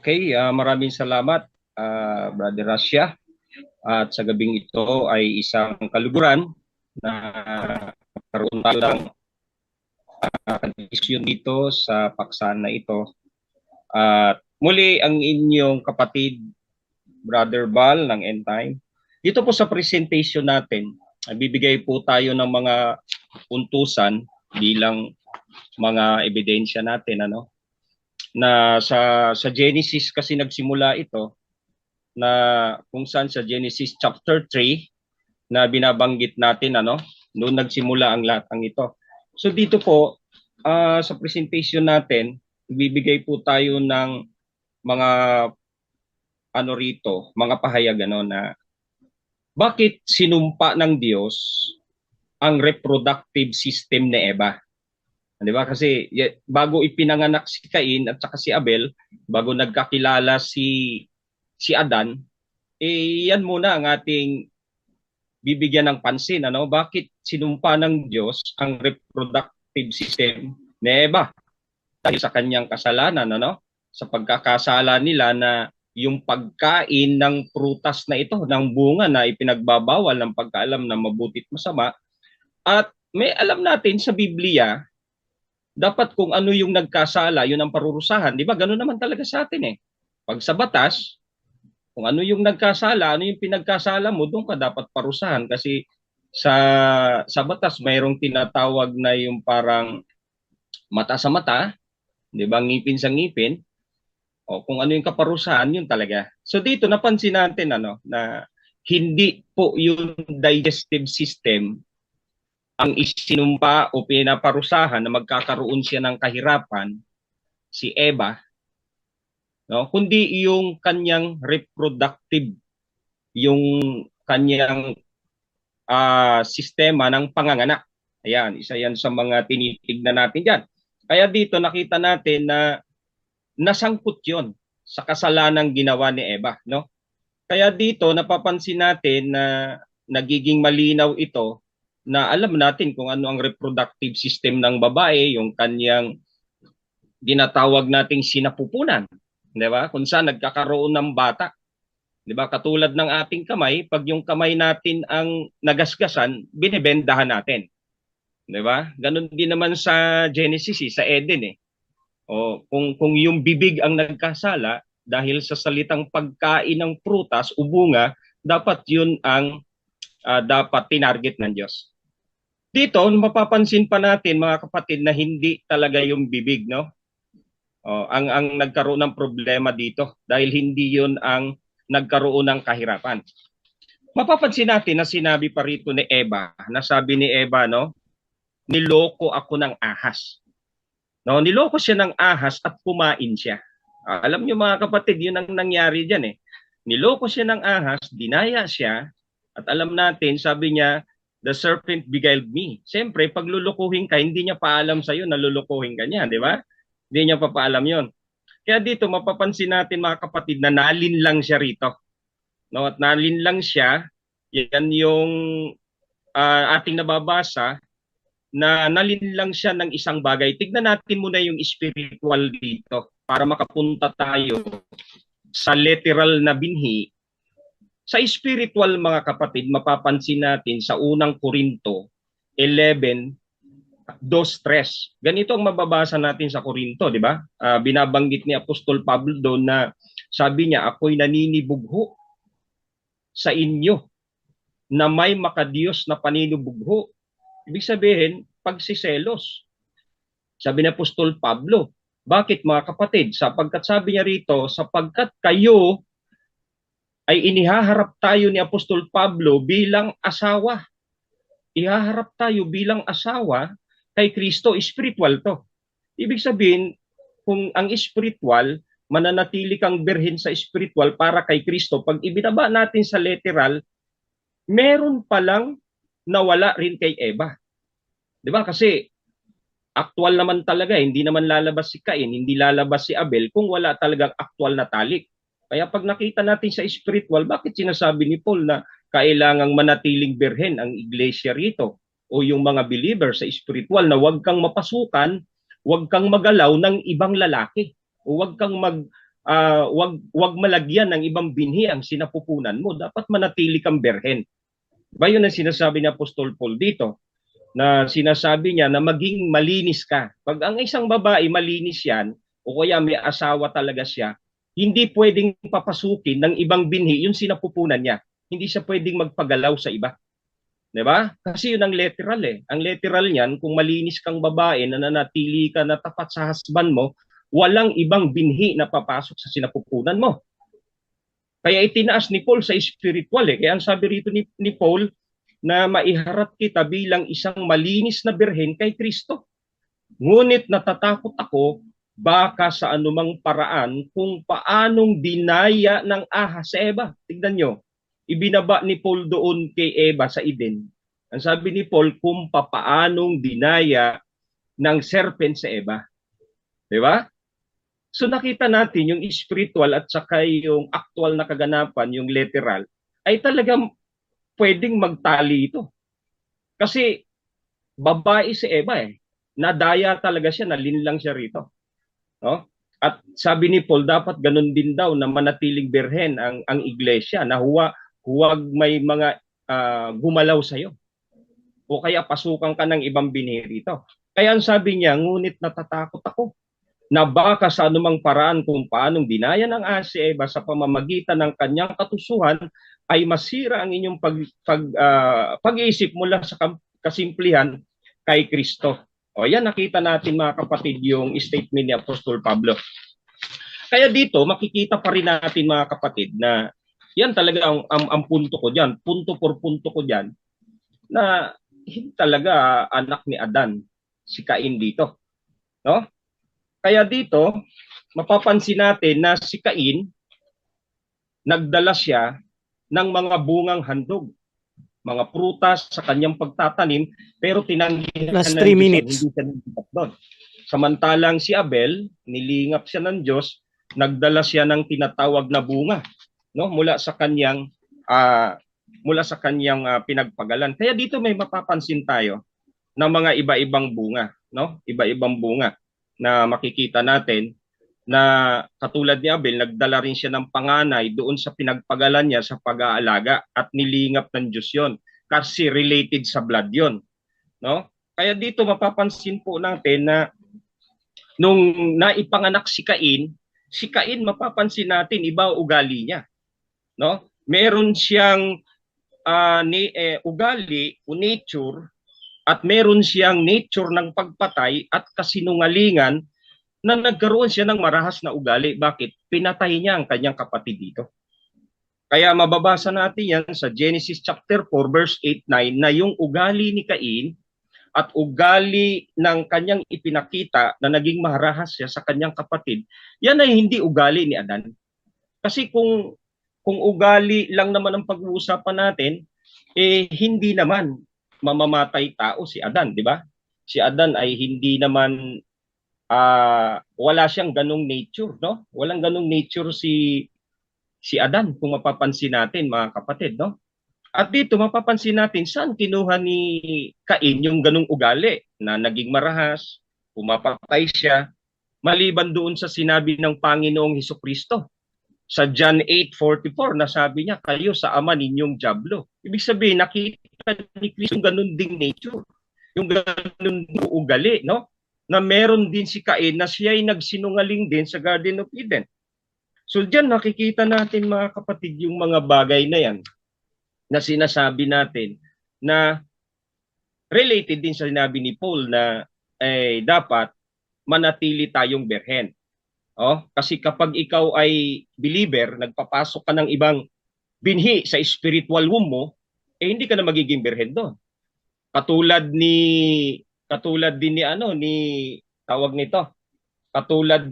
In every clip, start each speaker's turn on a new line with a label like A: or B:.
A: Okay, maraming salamat, Brother Rasya. At sa gabing ito ay isang kaluguran na karoon tayo ng kondisyon dito sa paksa na ito. At muli ang inyong kapatid, Brother Bal ng End Time. Dito po sa presentation natin, bibigay po tayo ng mga puntusan bilang mga ebidensya natin, na sa Genesis kasi nagsimula ito, na kung saan sa Genesis chapter 3 na binabanggit natin, noon nagsimula ang lahat ng ito. So dito po sa presentation natin, bibigay po tayo ng mga mga pahayag na bakit sinumpa ng Diyos ang reproductive system ni Eva. Di ba? Kasi bago ipinanganak si Cain at saka si Abel, bago nagkakilala si Adan, yan muna ang ating bibigyan ng pansin. Bakit sinumpa ng Diyos ang reproductive system ni Eva? Dahil sa kanyang kasalanan, sa pagkakasala nila na yung pagkain ng prutas na ito, ng bunga na ipinagbabawal ng pagkaalam na mabuti at masama. At may alam natin sa Biblia, dapat kung ano yung nagkasala, yun ang parurusahan. Di ba? Ganun naman talaga sa atin eh. Pag sa batas, kung ano yung nagkasala, ano yung pinagkasala mo, doon ka dapat parusahan. Kasi sa batas, mayroong tinatawag na yung parang mata sa mata, di ba? Ngipin sa ngipin. O kung ano yung kaparusahan, yun talaga. So dito, napansin natin na hindi po yung digestive system ang isinumpa o pinaparusahan na magkakaroon siya ng kahirapan, si Eva, kundi yung kanyang reproductive, yung kanyang sistema ng panganganak. Ayan, isa yan sa mga tinitignan natin dyan. Kaya dito nakita natin na nasangkot yon sa kasalanang ginawa ni Eva. Kaya dito napapansin natin na nagiging malinaw ito, na alam natin kung ano ang reproductive system ng babae, yung kanyang ginatawag nating sinapupunan, di ba? Kung saan nagkakaroon ng bata. Di ba? Katulad ng ating kamay, pag yung kamay natin ang nagasgasan, binibendahan natin. Di ba? Ganon din naman sa Genesis, sa Eden eh. O kung yung bibig ang nagkasala dahil sa salitang pagkain ng prutas o bunga, dapat yun ang dapat tinarget ng Diyos. Dito, mapapansin pa natin mga kapatid na hindi talaga yung bibig, ang nagkaroon ng problema dito dahil hindi yun ang nagkaroon ng kahirapan. Mapapansin natin na sinabi pa rito ni Eva, nasabi ni Eva, niloko ako ng ahas. Niloko siya ng ahas at kumain siya. Alam niyo mga kapatid, yun ang nangyari diyan eh. Niloko siya ng ahas, dinaya siya, at alam natin, sabi niya, the serpent beguiled me. Siyempre, pag lulukuhin ka, hindi niya paalam sa'yo na lulukuhin ka niya, di ba? Hindi niya papaalam yon. Kaya dito, mapapansin natin mga kapatid na nalinlang siya rito. At nalinlang siya, yan yung ating nababasa, na nalinlang siya ng isang bagay. Tignan natin muna yung spiritual dito para makapunta tayo sa literal na binhi. Sa spiritual mga kapatid, mapapansin natin sa unang Korinto 11, 2:3. Ganito ang mababasa natin sa Korinto, di ba? Binabanggit ni Apostol Pablo doon na sabi niya, ako'y naninibugho sa inyo na may makadiyos na paninubugho. Ibig sabihin, pagsiselos. Sabi ni Apostol Pablo, bakit mga kapatid? Sapagkat sabi niya rito, sapagkat kayo ay inihaharap tayo ni Apostol Pablo bilang asawa. Ihaharap tayo bilang asawa kay Kristo. Spiritual to. Ibig sabihin, kung ang spiritual, mananatili kang birhen sa spiritual para kay Kristo. Pag ibinaba natin sa literal, meron palang nawala rin kay Eva. Di ba? Kasi actual naman talaga, hindi naman lalabas si Cain, hindi lalabas si Abel kung wala talagang actual na talik. Kaya pag nakita natin sa spiritual, bakit sinasabi ni Paul na kailangang manatiling birhen ang iglesia rito o yung mga believer sa spiritual na huwag kang mapasukan, huwag kang magalaw ng ibang lalaki o huwag kang wag malagyan ng ibang binhi ang sinapupunan mo. Dapat manatili kang berhen. Ba yun ang sinasabi ni Apostol Paul dito? Na sinasabi niya na maging malinis ka. Pag ang isang babae malinis yan, o kaya may asawa talaga siya, hindi pwedeng papasukin ng ibang binhi yung sinapupunan niya. Hindi siya pwedeng magpagalaw sa iba. 'Di ba? Kasi yun ang literal eh. Ang literal niyan, kung malinis kang babae na nanatili ka na tapat sa husband mo, walang ibang binhi na papasok sa sinapupunan mo. Kaya itinaas ni Paul sa spiritual eh. Kaya ang sabi rito ni Paul, na maiharap kita bilang isang malinis na birhen kay Kristo. Ngunit natatakot ako baka sa anumang paraan kung paanong dinaya ng ahas si Eva. Tignan nyo, ibinaba ni Paul doon kay Eva sa Eden. Ang sabi ni Paul, kung paanong dinaya ng serpent si Eva. Di ba? So nakita natin yung spiritual at saka yung actual na kaganapan, yung literal, ay talagang pwedeng magtali ito. Kasi babae si Eva eh. Nadaya talaga siya, nalinlang siya rito. No? At sabi ni Paul, dapat ganun din daw na manatiling birhen ang iglesia, na huwag may mga gumalaw sa'yo. O kaya pasukan ka ng ibang binhi rito. Kaya ang sabi niya, ngunit natatakot ako na baka sa anumang paraan kung paanong dinaya ng si Eva sa pamamagitan ng kanyang katusuhan ay masira ang inyong pag-iisip mula sa kasimplihan kay Kristo. O yan, nakita natin mga kapatid yung statement ni Apostol Pablo. Kaya dito, makikita pa rin natin mga kapatid na yan talaga ang punto ko dyan, punto por punto ko dyan, na hindi talaga anak ni Adan si Cain dito. No? Kaya dito, mapapansin natin na si Cain, nagdala siya ng mga bungang handog, mga prutas sa kanyang pagtatanim, pero tinanggihan
B: Last
A: ng
B: 3
A: Diyos,
B: minutes.
A: hindi siya nagdapat doon. Samantalang si Abel, nilingap siya ng Diyos, nagdala siya ng tinatawag na bunga, no, mula sa kanyang pinagpagalan. Kaya dito may mapapansin tayo ng mga iba-ibang bunga, no? Iba-ibang bunga na makikita natin na katulad ni Abel, nagdala rin siya ng panganay doon sa pinagpagalan niya sa pag-aalaga at nilingap ng Diyos yon kasi related sa blood yon, no? Kaya dito mapapansin po natin na nung naipanganak si Cain mapapansin natin iba ugali niya, no? Meron siyang ugali o nature, at meron siyang nature ng pagpatay at kasinungalingan na nagkaroon siya ng marahas na ugali. Bakit? Pinatay niya ang kanyang kapatid dito. Kaya mababasa natin yan sa Genesis chapter 4 verse 8-9 na yung ugali ni Cain at ugali ng kanyang ipinakita na naging marahas siya sa kanyang kapatid, yan ay hindi ugali ni Adan. Kasi kung ugali lang naman ang pag-uusapan natin, hindi naman mamamatay tao si Adan, di ba? Si Adan ay hindi naman wala siyang ganung nature, no? Walang ganung nature si Adan kung mapapansin natin mga kapatid, no? At dito mapapansin natin saan kinuha ni Cain yung ganung ugali na naging marahas, pumapatay siya, maliban doon sa sinabi ng Panginoong Hesukristo sa John 8:44 na sabi niya, kayo sa ama ninyong dyablo. Ibig sabihin, nakita ni Kristo yung ganun ding nature, yung ganun ding ugali, no? Na meron din si Cain na siya ay nagsinungaling din sa Garden of Eden. So diyan nakikita natin mga kapatid yung mga bagay na yan na sinasabi natin na related din sa sinabi ni Paul na dapat manatili tayong berhen. Kasi kapag ikaw ay believer, nagpapasok ka ng ibang binhi sa spiritual womb mo, hindi ka na magiging berhen doon. Katulad din ni tawag nito. Katulad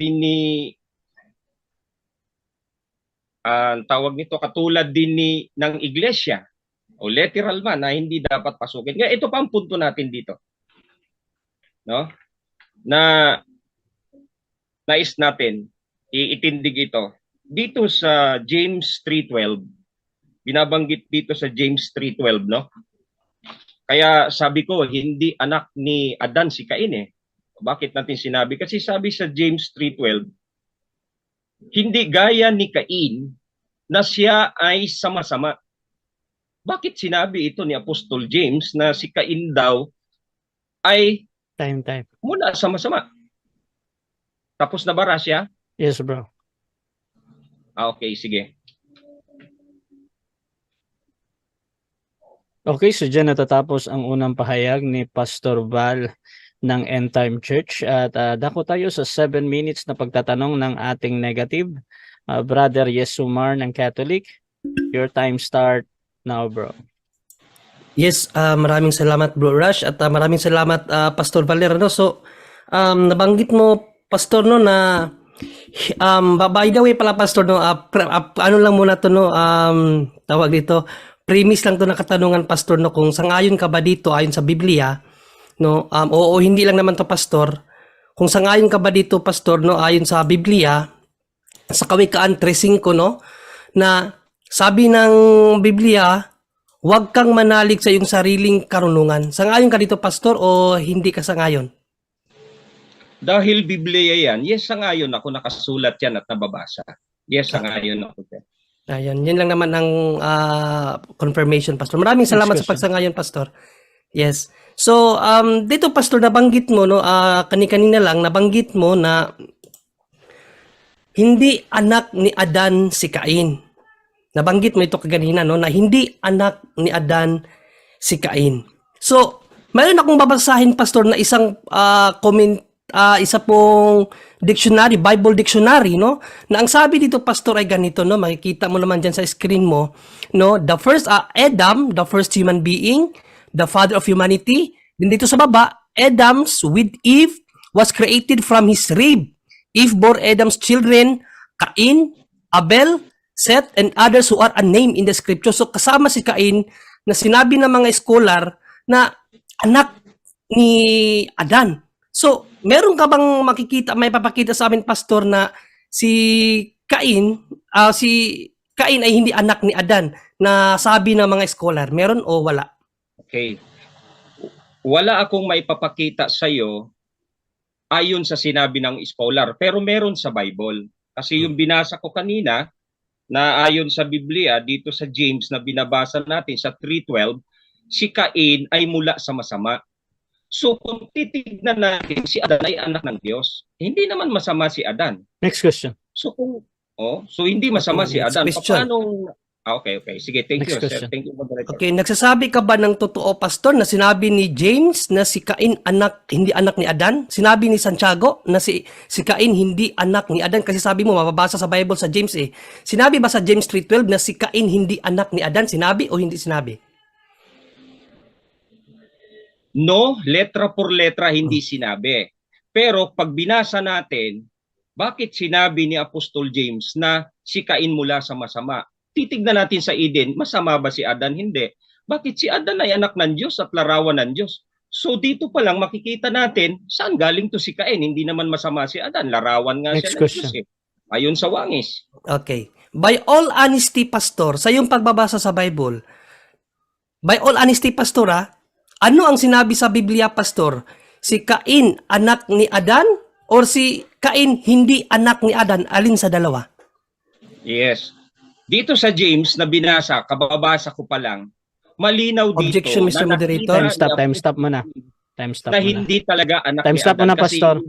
A: din ni ng iglesia o literal man na hindi dapat pasukin. Kaya ito pa ang punto natin dito. No? Na nais natin iitindig ito. Dito sa James 3:12, binabanggit dito sa James 3:12, no? Kaya sabi ko, hindi anak ni Adan si Cain eh. Bakit natin sinabi? Kasi sabi sa James 3:12, Hindi gaya ni Cain na siya ay sama-sama. Bakit sinabi ito ni Apostol James na si Cain daw ay
B: Time.
A: mula sama-sama? Tapos na ba, Rasya?
B: Yes, bro.
A: Okay, sige.
B: Okay, so dyan natatapos ang unang pahayag ni Pastor Val ng End Time Church at dako tayo sa 7 minutes na pagtatanong ng ating negative. Brother Yesumar ng Catholic, your time start now, bro.
C: Yes, maraming salamat Bro Rush at maraming salamat Pastor Valero. So, nabanggit mo Pastor no na by the way pala Pastor no, ano lang muna to no, tawag dito, premise lang to na katanungan Pastor no, kung sangayon ka ba dito ayon sa Biblia no, oo hindi lang naman to Pastor, kung sangayon ka ba dito Pastor no ayon sa Biblia sa Kawikaan 3:5 no, na sabi ng Biblia, huwag kang manalig sa iyong sariling karunungan. Sangayon ka dito, Pastor, o hindi ka sangayon?
A: Dahil Biblia yan, yes, sangayon ako, nakasulat yan at nababasa. Yes, sangayon ako dyan.
C: Ayun, yun lang naman ang confirmation, Pastor. Maraming salamat sa pagsangayon, Pastor. Yes. So, dito, Pastor, nabanggit mo, no, kanina lang, nabanggit mo na hindi anak ni Adan si Cain. Nabanggit mo ito kaganina, no, na hindi anak ni Adan si Cain. So, mayroon akong babasahin, Pastor, na isang isa pong dictionary, Bible dictionary, no, na ang sabi dito, Pastor, ay ganito, no, makikita mo naman dyan sa screen mo, no, the first Adam, the first human being, the father of humanity. Then dito sa baba, Adam's with Eve was created from his rib. Eve bore Adam's children, Cain, Abel, Seth, and others who are unnamed in the scripture. So kasama si Cain na sinabi ng mga scholar na anak ni Adan. So meron ka bang makikita, may papakita sa amin, Pastor, na si Cain ay hindi anak ni Adan na sabi ng mga scholar? Meron o wala?
A: Okay. Wala akong maipapakita sa iyo ayon sa sinabi ng scholar, pero meron sa Bible. Kasi yung binasa ko kanina, na ayon sa Biblia, dito sa James na binabasa natin sa 3:12, si Cain ay mula sa masama. So kung titignan natin, si Adan ay anak ng Diyos. Hindi naman masama si Adan.
B: Next question.
A: So hindi masama si Adan. Paano? Okay. Sige, thank
B: Next
A: you,
B: question.
A: sir. Thank you, moderator.
C: Okay, nagsasabi ka ba ng totoo, Pastor, na sinabi ni James na si Cain hindi anak ni Adan? Sinabi ni Santiago na si Cain hindi anak ni Adan? Kasi sabi mo, mababasa sa Bible sa James eh. Sinabi ba sa James 3:12 na si Cain hindi anak ni Adan? Sinabi o hindi sinabi?
A: No, letra por letra hindi sinabi. Pero pag binasa natin, bakit sinabi ni Apostol James na si Cain mula sa masama? Titignan natin sa Eden, masama ba si Adan? Hindi. Bakit si Adan ay anak ng Diyos at larawan ng Diyos? So dito pa lang makikita natin saan galing to si Cain. Hindi naman masama si Adan. Larawan nga siya ng Diyos eh. Ayon sa wangis.
C: Okay. By all honesty, Pastor, sa iyong pagbabasa sa Bible, by all honesty, Pastor, ano ang sinabi sa Biblia, Pastor? Si Cain anak ni Adan or si Cain hindi anak ni Adan? Alin sa dalawa?
A: Yes. Dito sa James na binasa, kababasa ko pa lang, malinaw dito.
C: Objection, Mr. Moderator.
B: Time stop muna.
A: Na hindi talaga anak
B: time
A: ni
B: stop
A: Adan.
B: Muna, Pastor.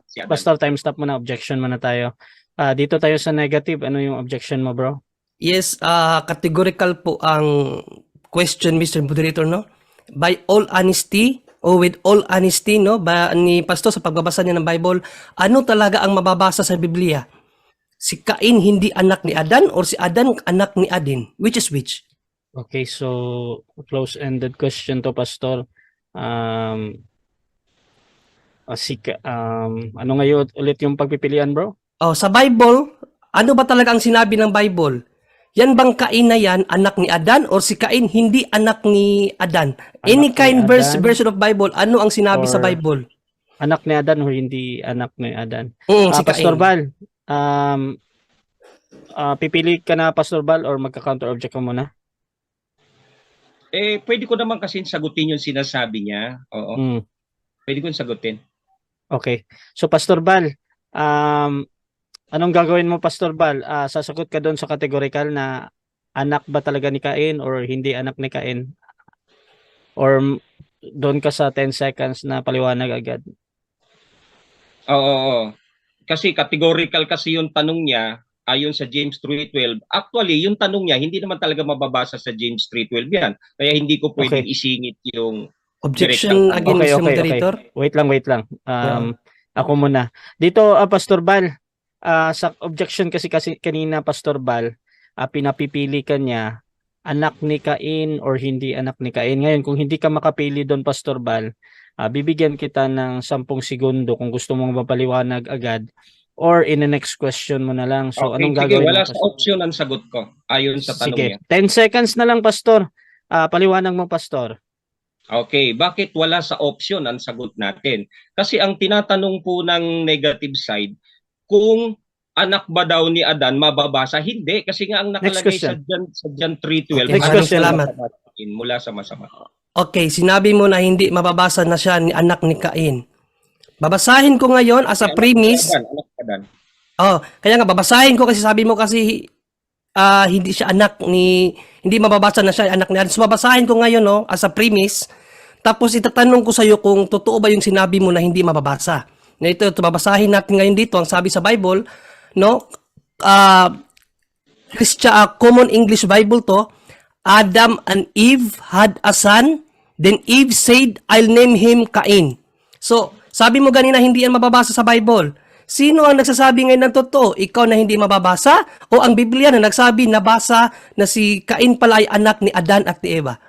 A: Si
B: Pastor, time stop muna. Objection muna tayo. Dito tayo sa negative. Ano yung objection mo, bro?
C: Yes, categorical po ang question, Mr. Moderator, no? By all honesty, o with all honesty, no, ni Pastor sa pagbabasa niya ng Bible, ano talaga ang mababasa sa Biblia? Si Cain hindi anak ni Adan or si Adan anak ni Adin? Which is which?
B: Okay, so close-ended question to, Pastor. Ano ngayon ulit yung pagpipilian, bro?
C: Sa Bible, ano ba talaga ang sinabi ng Bible? Yan bang Cain na yan anak ni Adan or si Cain hindi anak ni Adan? Any kind version of Bible, ano ang sinabi sa Bible?
B: Anak ni Adan o hindi anak ni Adan?
C: Si
B: Pastor Val, pipili ka na, Pastor Val, or magka-counter object ka muna?
A: Pwede ko naman kasi sagutin yung sinasabi niya. Oo. Pwede ko sagutin.
B: Okay. So, Pastor Val, Anong gagawin mo, Pastor Bal? Sasagot ka doon sa categorical na anak ba talaga ni Cain or hindi anak ni Cain? Or doon ka sa 10 seconds na paliwanag agad?
A: Oo. Kasi categorical kasi yung tanong niya ayon sa James 3:12. Actually, yung tanong niya hindi naman talaga mababasa sa James 3:12 yan. Kaya hindi ko pwedeng isingit yung
C: Objection
A: direktang
C: again,
B: Okay,
C: Mr.
B: okay,
C: Moderator.
B: okay. Wait lang. Ako muna. Dito, Pastor Bal, sa objection kasi kanina, Pastor Bal, pinapipili ka niya anak ni Cain or hindi anak ni Cain. Ngayon, kung hindi ka makapili doon, Pastor Bal, bibigyan kita ng 10 segundo kung gusto mong mapaliwanag agad or in the next question mo na lang. So,
A: Okay,
B: anong
A: sige,
B: gagawin
A: wala
B: mo,
A: sa
B: Pastor?
A: option ang sagot ko ayon sa tanong
B: Sige,
A: niya.
B: 10 seconds na lang, Pastor. Paliwanag mo, Pastor.
A: Okay, bakit wala sa option ang sagot natin? Kasi ang tinatanong po ng negative side, kung anak ba daw ni Adan mababasa? Hindi, kasi nga ang
B: Next
A: nakalagay
B: question.
A: sa John 3:12,
C: Okay,
B: Next
A: anak
B: question.
C: Salamat.
A: mula sa masama.
C: Okay, sinabi mo na hindi mababasa na siya ni anak ni Cain. Babasahin ko ngayon as a premise.
A: Anak ni Adan.
C: Kaya nga babasahin ko kasi sabi mo kasi hindi siya anak ni, hindi mababasa na siya anak ni Adan. So babasahin ko ngayon as a premise. Tapos itatanong ko sa iyo kung totoo ba yung sinabi mo na hindi mababasa. Na ito babasahin natin ngayon dito ang sabi sa Bible, no? Common English Bible to. Adam and Eve had a son. Then Eve said, I'll name him Cain. So, sabi mo ganina hindi yan mababasa sa Bible. Sino ang nagsasabi ngayon ng totoo? Ikaw na hindi mababasa? O ang Biblia na nagsabi nabasa na si Cain pala ay anak ni Adan at ni Eva?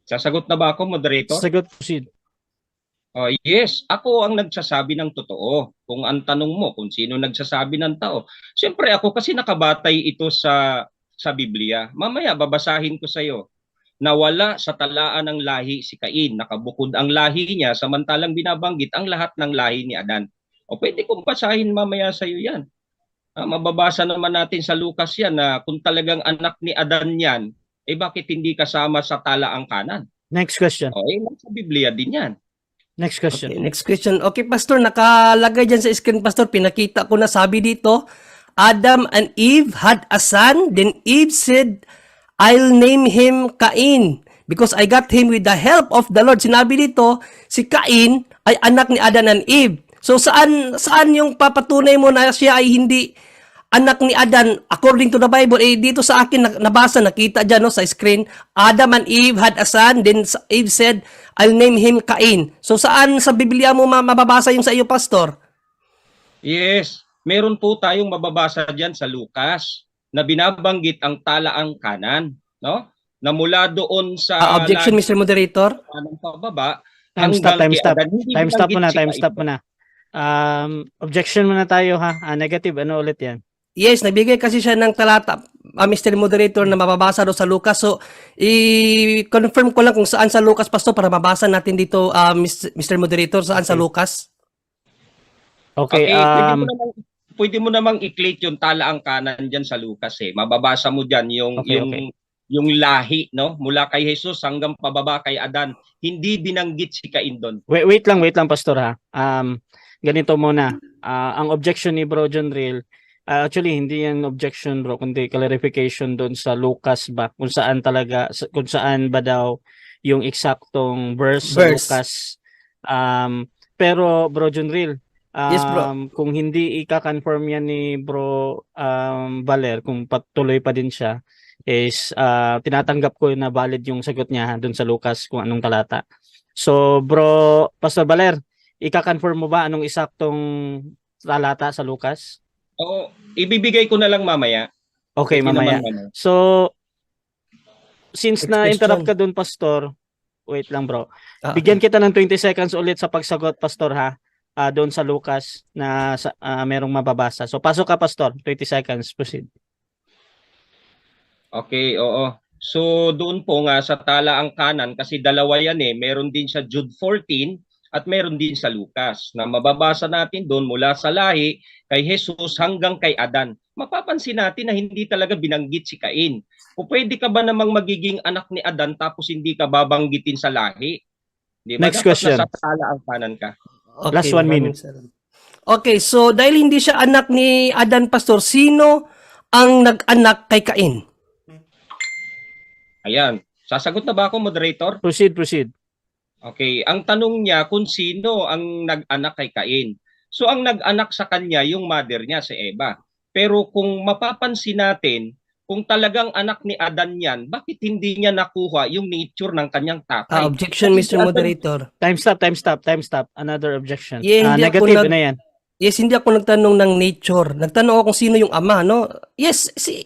A: Sasagot na ba ako, moderator?
B: Sagot, proceed.
A: Yes, ako ang nagsasabi ng totoo. Kung ang tanong mo kung sino nagsasabi ng tao. Siyempre ako kasi nakabatay ito sa Biblia. Mamaya babasahin ko sa iyo. Nawala sa talaan ng lahi si Cain. Nakabukod ang lahi niya samantalang binabanggit ang lahat ng lahi ni Adan. O pwede kong basahin mamaya sa iyo yan. Mababasa naman natin sa Lucas yan na kung talagang anak ni Adan yan, bakit hindi kasama sa talaang kanan?
B: Next question.
A: Sa Biblia din yan.
B: Next question.
C: Okay, next question. Okay, Pastor, nakalagay dyan sa screen, Pastor. Pinakita ko na sabi dito, Adam and Eve had a son. Then Eve said, I'll name him Cain because I got him with the help of the Lord. Sinabi dito, si Cain ay anak ni Adan and Eve. So saan yung papatunay mo na siya ay hindi anak ni Adan according to the Bible? Dito sa akin nabasa, nakita dyan sa screen, Adam and Eve had a son. Then Eve said, I'll name him Cain. So saan sa Biblia mo mababasa yung sa iyo, Pastor?
A: Yes, meron po tayong mababasa diyan sa Lucas na binabanggit ang talaang kanan, no? Na mula doon sa
C: Objection, Mr. Moderator.
A: Ng pababa
B: Time stop. Time stop muna. Objection muna tayo ha. Negative, ano ulit yan?
C: Yes, nagbigay kasi siya ng talata, Mr. Moderator, na mababasa do sa Lucas. So, i-confirm ko lang kung saan sa Lucas, Pastor, para mabasa natin dito, Mr. Moderator, saan sa Lucas.
B: Okay,
A: pwede mo namang i-click yung talaang kanan diyan sa Lucas eh. Mababasa mo diyan yung lahi, no? Mula kay Jesus hanggang pababa kay Adan. Hindi binanggit si Cain doon.
B: Wait lang, Pastor ha. Ganito muna. Ang objection ni Bro John Real, actually hindi yan objection bro, kundi clarification doon sa Lucas ba kung saan ba daw yung eksaktong verse. Sa Lucas. Pero Bro John Real,
C: yes, bro.
B: Kung hindi ika-confirm yan ni Bro Valer, kung patuloy pa din siya, is tinatanggap ko na valid yung sagot niya doon sa Lucas kung anong talata. So Bro Pastor Valer, ika-confirm mo ba anong eksaktong talata sa Lucas?
A: Oo, ibibigay ko na lang mamaya.
B: Okay, mamaya. So, since na-interrupt ka dun, Pastor, wait lang bro. Bigyan kita ng 20 seconds ulit sa pagsagot, Pastor ha. Doon sa Lucas na merong mababasa. So, pasok ka, Pastor. 20 seconds. Proceed.
A: Okay, oo. So, doon po nga sa talaang kanan, kasi dalawa yan eh. Meron din sa Jude 14 at meron din sa Lucas na mababasa natin doon mula sa lahi kay Jesus hanggang kay Adan. Mapapansin natin na hindi talaga binanggit si Cain. O pwede ka ba namang magiging anak ni Adan tapos hindi ka babanggitin sa lahi? Di ba?
B: Next question.
A: Nasa talaang kanan ka.
C: Okay,
B: Last 1 minute.
C: Okay, so dahil hindi siya anak ni Adan, Pastor, sino ang nag-anak kay Cain?
A: Ayan. Sasagot na ba ako, moderator?
B: Proceed.
A: Okay. Ang tanong niya kung sino ang nag-anak kay Cain. So ang nag-anak sa kanya, yung mother niya, si Eva. Pero kung mapapansin natin, kung talagang anak ni Adan yan, bakit hindi niya nakuha yung nature ng kanyang tatay?
C: Objection, Mr. Moderator.
B: Time stop. Another objection.
C: Yeah, hindi ako
B: Negative na yan.
C: Yes, hindi ako nagtanong ng nature. Nagtanong ako kung sino yung ama, no? Yes, si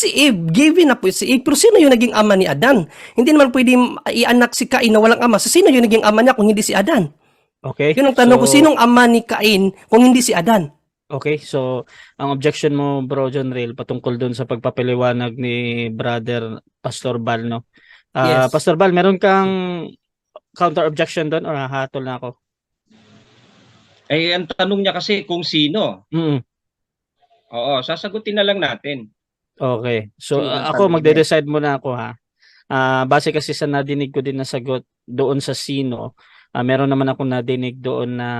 C: Eve, given na po si Eve. Pero sino yung naging ama ni Adan? Hindi naman pwede ianak si Cain na walang ama. So, sino yung naging ama niya kung hindi si Adan?
B: Okay.
C: Yun ang tanong ko, sinong ama ni Cain kung hindi si Adan?
B: Okay, so ang objection mo, Bro John Rail, patungkol dun sa pagpapaliwanag ni Brother Pastor Bal, no?
C: Yes.
B: Pastor Bal, meron kang counter objection doon or hahatol na ako?
A: Eh, ang tanong niya kasi kung sino.
B: Mm.
A: Oo, sasagutin na lang natin.
B: Okay. So
A: Sino ang
B: ako
A: tanong
B: magde-decide muna ako, ha. Base kasi sa nadinig ko din na sagot doon sa sino, meron naman akong nadinig doon na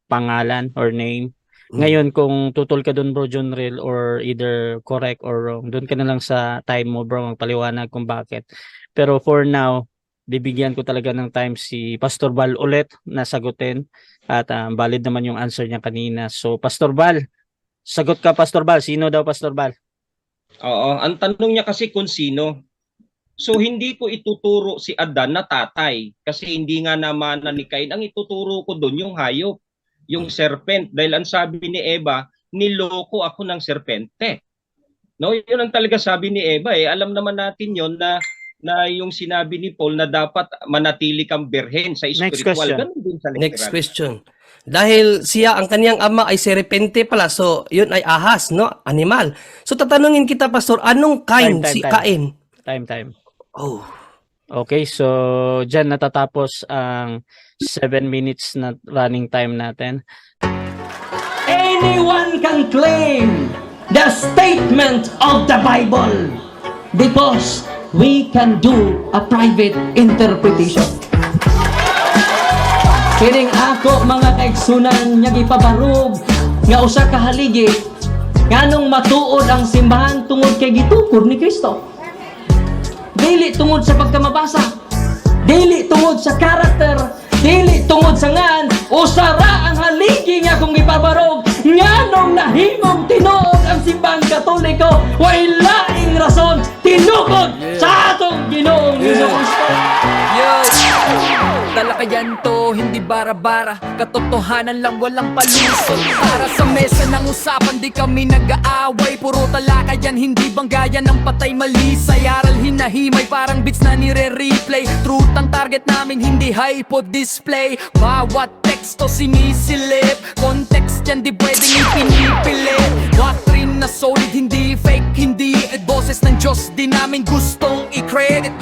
B: pangalan or name. Ngayon, kung tutol ka doon, Bro John Rail, or either correct or wrong, doon ka na lang sa time mo, bro, magpaliwanag kung bakit. Pero for now, bibigyan ko talaga ng time si Pastor Bal ulit na sagutin at valid naman yung answer niya kanina. So, Pastor Bal, sagot ka, Pastor Bal. Sino daw, Pastor Bal?
A: Oo, ang tanong niya kasi kung sino. So hindi ko ituturo si Adan na tatay kasi hindi nga naman ni Cain. Ang ituturo ko doon yung hayop, yung serpent. Dahil ang sabi ni Eva, niloko ako ng serpente. No, yun ang talaga sabi ni Eva eh. Alam naman natin yon na yung sinabi ni Paul na dapat manatili kang birhen sa spiritual. Ganun din sa literal.
C: Next question. Dahil siya, ang kaniyang ama ay serpente pala, so yun ay ahas, no? Animal. So tatanungin kita, Pastor, anong kain si Cain?
B: Time.
C: Oh.
B: Okay, so dyan natatapos ang 7 minutes na running time natin.
D: Anyone can claim the statement of the Bible because we can do a private interpretation. Kining ako mga kaigsunan nga gipabarog nga usa ka haligi nganong matuod ang simbahan tungod kay gitukod ni Kristo. Dili tungod sa pagkamabasa, dili tungod sa karakter, dili tungod sa ngan usara ang haligi nga kung gipabarog nganong nahimong tinuod ang simbahan Katoliko way laing rason tinukod sa atong Ginoong Hesus-Kristo.
E: Talakayan to, hindi bara-bara. Katotohanan lang, walang palusot. Para sa mesa ng usapan, di kami nag-aaway. Puro talakayan, hindi banggayan ng patay malisay. Aral hinahimay, parang beats na nire-replay. Truth ang target namin, hindi hypo display. Bawat teksto sinisilip, context yan di pwedeng ipinipilit. Doctrine na solid, hindi fake, hindi boses ng Diyos, di namin gustong i-credit.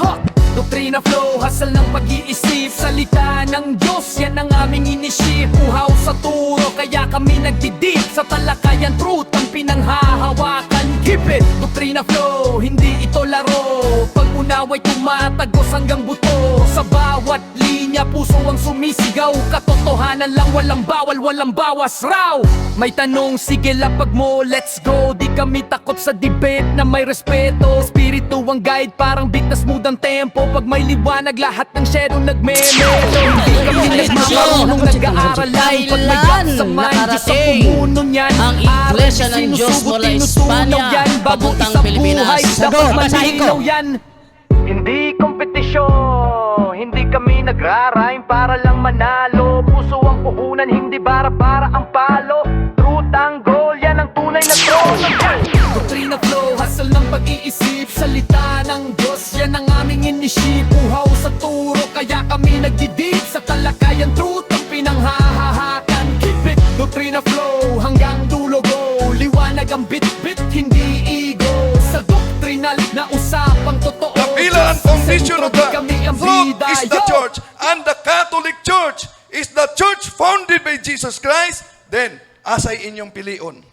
E: Doktrina flow, hasal ng pag-iisip. Salita ng Diyos, yan ang aming inisip. Uhaw sa turo, kaya kami nagdidip. Sa talakayan, truth ang pinanghahawakan. Keep it! Doktrina flow, hindi ito laro. Pag-unaway tumatagos hanggang buto. Sa bawat linya, puso ang sumisigaw. Katotohanan lang, walang bawal, walang bawas raw. May tanong, sige lapag mo, let's go. Di kami takot sa debate na may respeto. Espiritu ang guide, parang beat na smooth ang tempo. Pag may liwanag, lahat ng shadow nagme-melo. Hindi kami nagmamarunong nag-aaral lang. Pag may gap sa mind, Diyos ang pumuno niyan.
F: Ang Iglesia ng Diyos mula Espanya papuntang Pilipinas.
E: Dapat malinaw yan. Hindi kompetisyon, hindi kami nagrarime para lang manalo. Puso ang puhunan, hindi bara-bara ang palo. Truth ang goal, yan ang tunay na trono. Doktrina flow, hasal ng pag-iisip. Salita ng Diyos, yan ang aming inisip. Uhaw sa turo, kaya kami nagdidip. Sa talakayan, truth ang pinanghahahakan. Keep it, doktrina flow, hanggang dulo go. Liwanag ang bit-bit, hindi ego. Sa doktrinal na usapang totoo.
G: The pillar and foundation of the truth is the church, and the Catholic Church is the church founded by Jesus Christ. Then, asay inyong pilion.